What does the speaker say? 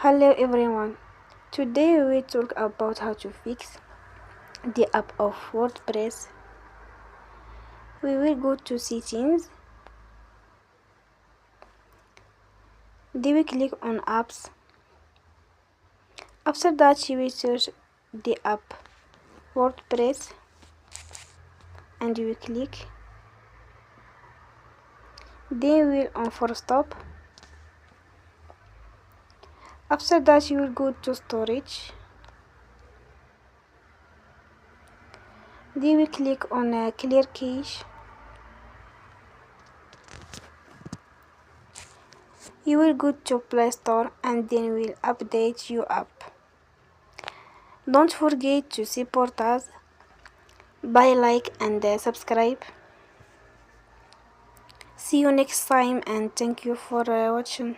Hello everyone. Today we will talk about how to fix the app of WordPress. We will go to settings. Then we click on apps. After that you will search the app WordPress and you will click. Then we will on for stop. After that you will go to storage. Then we click on clear cache. You will go to Play Store and then will update your app. Don't forget to support us by like and subscribe. See you next time and thank you for watching.